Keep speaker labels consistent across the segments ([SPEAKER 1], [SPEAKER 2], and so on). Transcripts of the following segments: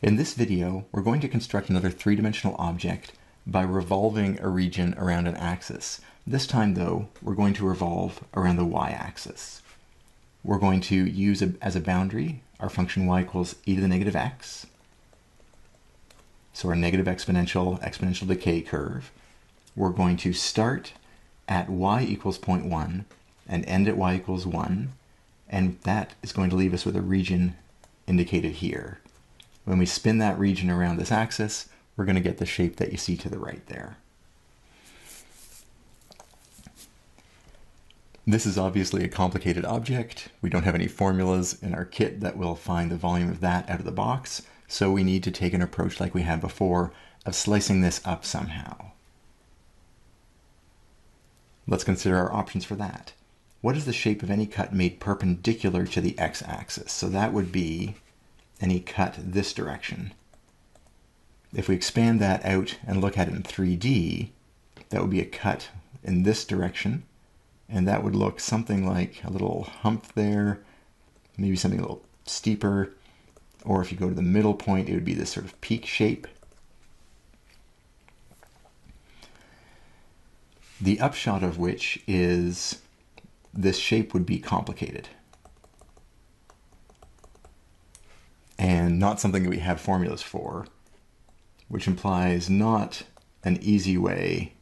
[SPEAKER 1] In this video, we're going to construct another three-dimensional object by revolving a region around an axis. This time, though, we're going to revolve around the y-axis. We're going to use as a boundary our function y equals e to the negative x. So our negative exponential decay curve. We're going to start at y equals 0.1 and end at y equals 1. And that is going to leave us with a region indicated here. When we spin that region around this axis, we're going to get the shape that you see to the right there. This is obviously a complicated object. We don't have any formulas in our kit that will find the volume of that out of the box, so we need to take an approach like we had before of slicing this up somehow. Let's consider our options for that. What is the shape of any cut made perpendicular to the x-axis? So that would be any cut this direction. If we expand that out and look at it in 3D, that would be a cut in this direction, and that would look something like a little hump there, maybe something a little steeper, or if you go to the middle point, it would be this sort of peak shape. The upshot of which is this shape would be complicated and not something that we have formulas for, which implies not an easy way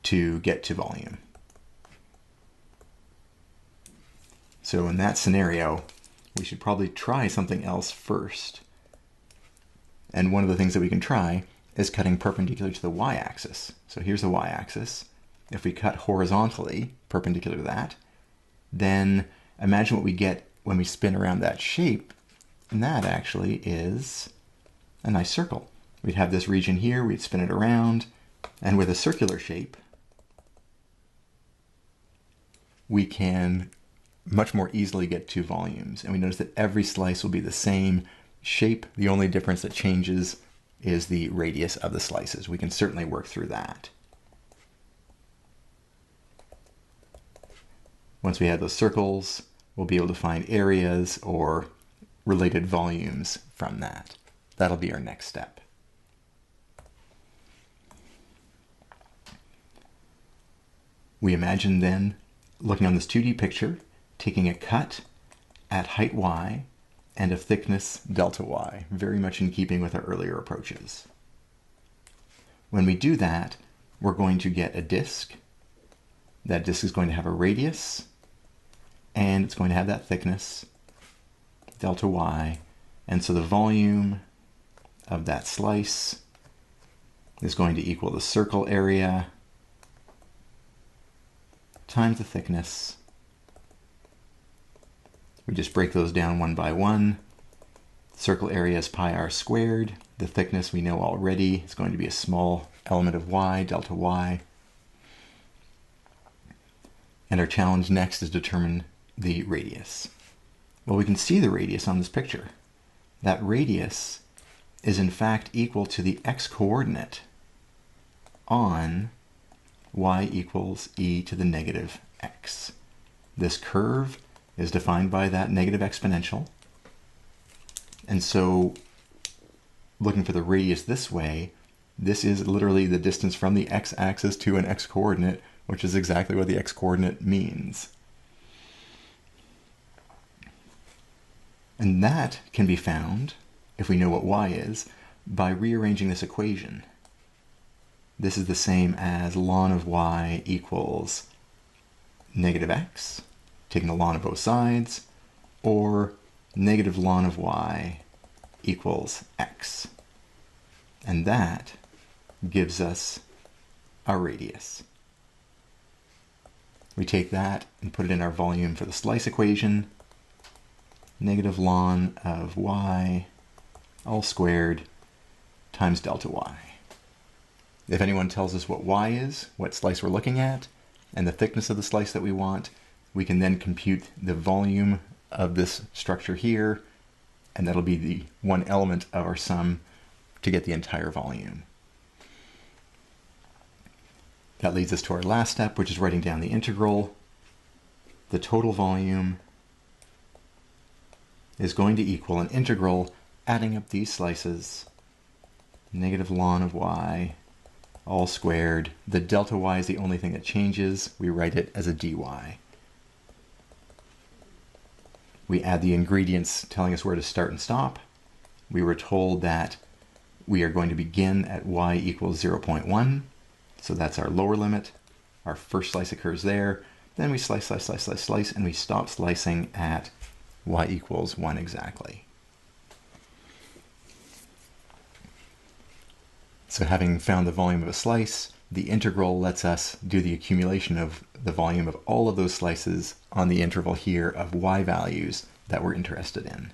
[SPEAKER 1] to get to volume. So in that scenario, we should probably try something else first. And one of the things that we can try is cutting perpendicular to the y-axis. So here's the y-axis. If we cut horizontally, perpendicular to that, then imagine what we get when we spin around that shape, and that actually is a nice circle. We'd have this region here, we'd spin it around, and with a circular shape, we can much more easily get two volumes. And we notice that every slice will be the same shape. The only difference that changes is the radius of the slices. We can certainly work through that. Once we have those circles, we'll be able to find areas or related volumes from that. That'll be our next step. We imagine then, looking on this 2D picture, taking a cut at height y and a thickness delta y, very much in keeping with our earlier approaches. When we do that, we're going to get a disk. That disk is going to have a radius, and it's going to have that thickness, delta y, and so the volume of that slice is going to equal the circle area times the thickness. We just break those down one by one. Circle area is pi r squared. The thickness we know already is going to be a small element of y, delta y. And our challenge next is determine the radius. Well, we can see the radius on this picture. That radius is in fact equal to the x-coordinate on y equals e to the negative x. This curve is defined by that negative exponential. And so looking for the radius this way, this is literally the distance from the x-axis to an x-coordinate, which is exactly what the x-coordinate means. And that can be found, if we know what y is, by rearranging this equation. This is the same as ln of y equals negative x, taking the ln of both sides, or negative ln of y equals x. And that gives us our radius. We take that and put it in our volume for the slice equation. Negative ln of y all squared times delta y. If anyone tells us what y is, what slice we're looking at, and the thickness of the slice that we want, we can then compute the volume of this structure here, and that'll be the one element of our sum to get the entire volume. That leads us to our last step, which is writing down the integral. The total volume is going to equal an integral adding up these slices, negative ln of y all squared. The delta y is the only thing that changes. We write it as a dy. We add the ingredients telling us where to start and stop. We were told that we are going to begin at y equals 0.1. So that's our lower limit. Our first slice occurs there. Then we slice, slice, slice, slice, slice, and we stop slicing at y equals 1 exactly. So having found the volume of a slice, the integral lets us do the accumulation of the volume of all of those slices on the interval here of y values that we're interested in.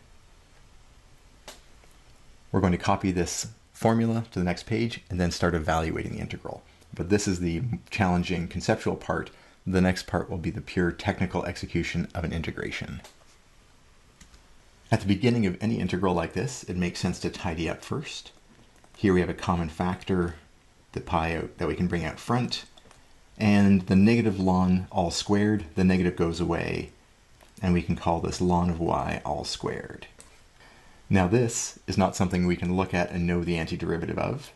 [SPEAKER 1] We're going to copy this formula to the next page and then start evaluating the integral. But this is the challenging conceptual part. The next part will be the pure technical execution of an integration. At the beginning of any integral like this, it makes sense to tidy up first. Here we have a common factor, the pi out, that we can bring out front, and the negative ln all squared, the negative goes away, and we can call this ln of y all squared. Now this is not something we can look at and know the antiderivative of.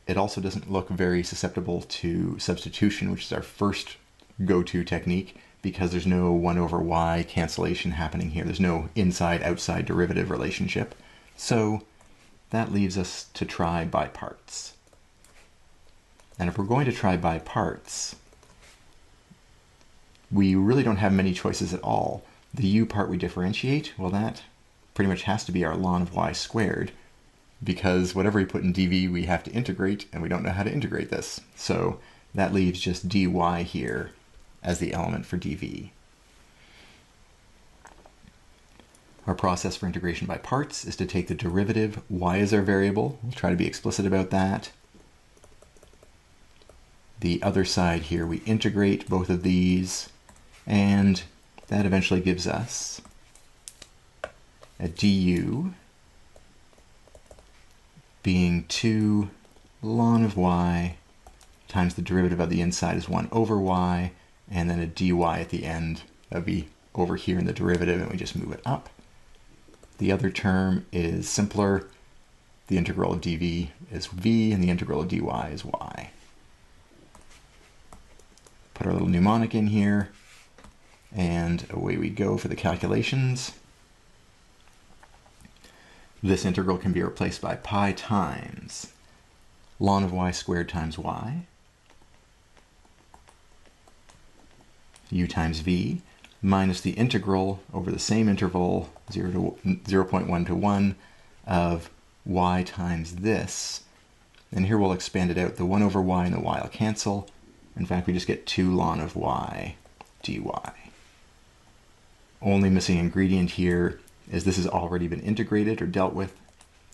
[SPEAKER 1] It also doesn't look very susceptible to substitution, which is our first go-to technique, because there's no 1 over y cancellation happening here. There's no inside-outside derivative relationship. So that leaves us to try by parts. And if we're going to try by parts, we really don't have many choices at all. The u part we differentiate, well, that pretty much has to be our ln of y squared, because whatever we put in dv we have to integrate, and we don't know how to integrate this. So that leaves just dy here as the element for dv. Our process for integration by parts is to take the derivative. Y is our variable. We'll try to be explicit about that. The other side here, we integrate both of these, and that eventually gives us a du being 2 ln of y times the derivative of the inside is 1 over y, and then a dy at the end. That would be over here in the derivative, and we just move it up. The other term is simpler. The integral of dv is v, and the integral of dy is y. Put our little mnemonic in here, and away we go for the calculations. This integral can be replaced by pi times ln of y squared times y, u times v, minus the integral over the same interval 0.1 to 1 of y times this. And here we'll expand it out. The 1 over y and the y will cancel. In fact, we just get 2 ln of y dy. Only missing ingredient here is this has already been integrated or dealt with.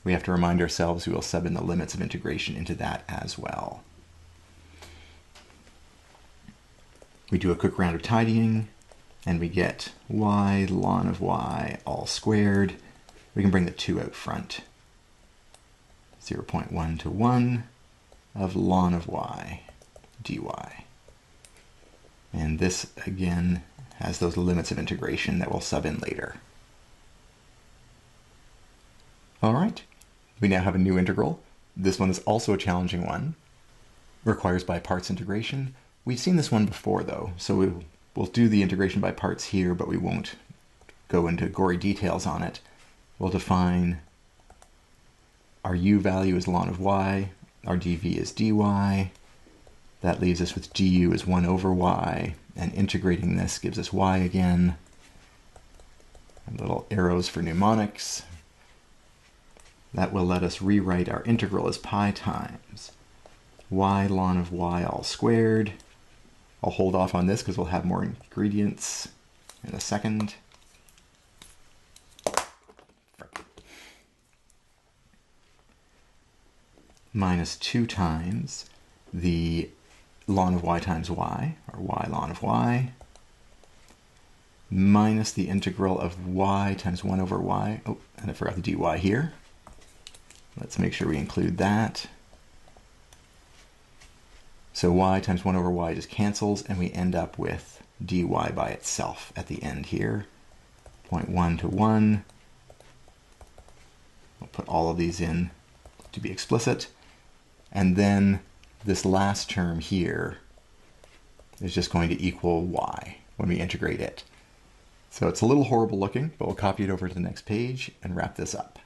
[SPEAKER 1] We have to remind ourselves we will sub in the limits of integration into that as well. We do a quick round of tidying, and we get y ln of y all squared. We can bring the 2 out front. 0.1 to 1 of ln of y dy. And this, again, has those limits of integration that we'll sub in later. All right, we now have a new integral. This one is also a challenging one. Requires by parts integration. We've seen this one before, though, so we'll do the integration by parts here, but we won't go into gory details on it. We'll define our u value as ln of y, our dv is dy. That leaves us with du as 1 over y, and integrating this gives us y again. And little arrows for mnemonics. That will let us rewrite our integral as pi times y ln of y all squared. I'll hold off on this because we'll have more ingredients in a second. Minus 2 times the ln of y times y, or y ln of y, minus the integral of y times 1 over y. Oh, and I forgot the dy here. Let's make sure we include that. So y times 1 over y just cancels, and we end up with dy by itself at the end here. 0.1 to 1 put all of these in to be explicit. And then this last term here is just going to equal y when we integrate it. So it's a little horrible looking, but we'll copy it over to the next page and wrap this up.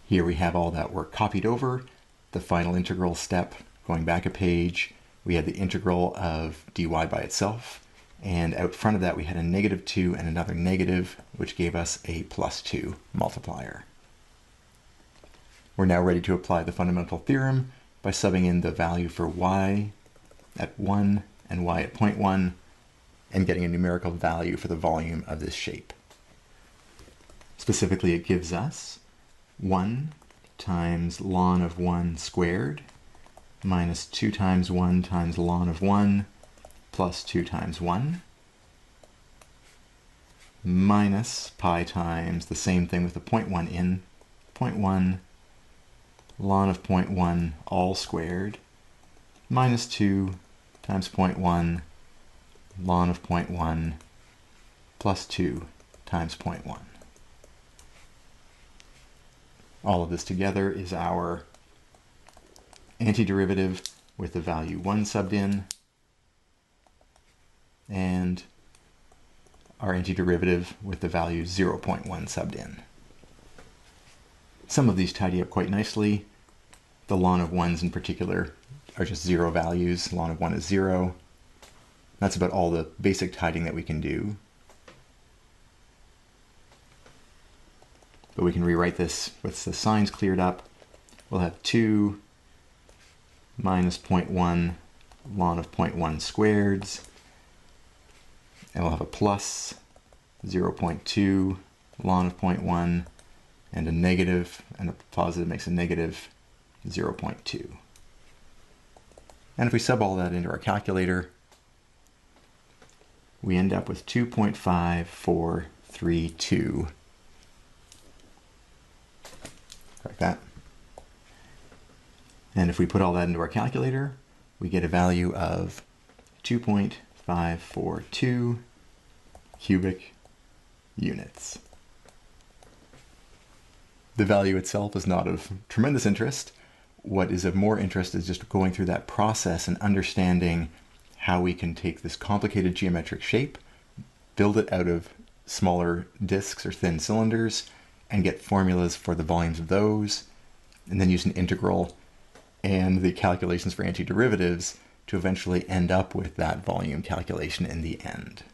[SPEAKER 1] Here we have all that work copied over. The final integral step, going back a page, we had the integral of dy by itself, and out front of that we had a -2 and another negative, which gave us a +2 multiplier. We're now ready to apply the fundamental theorem by subbing in the value for y at 1 and y at 0.1, and getting a numerical value for the volume of this shape. Specifically, it gives us 1 times ln of 1 squared minus 2 times 1 times ln of 1 plus 2 times 1 minus pi times the same thing with the 0.1 in, 0.1 ln of 0.1 all squared minus 2 times 0.1 ln of 0.1 plus 2 times 0.1. All of this together is our antiderivative with the value 1 subbed in, and our antiderivative with the value 0.1 subbed in. Some of these tidy up quite nicely. The ln of 1's in particular are just 0 values. Ln of 1 is 0. That's about all the basic tidying that we can do. But we can rewrite this with the signs cleared up. We'll have 2 minus 0.1 ln of 0.1 squareds, and we'll have a plus 0.2 ln of 0.1, and a negative, and a positive makes a negative 0.2. And if we sub all that into our calculator, we end up with 2.5432, like that. And if we put all that into our calculator, we get a value of 2.542 cubic units. The value itself is not of tremendous interest. What is of more interest is just going through that process and understanding how we can take this complicated geometric shape, build it out of smaller disks or thin cylinders, and get formulas for the volumes of those, and then use an integral and the calculations for antiderivatives to eventually end up with that volume calculation in the end.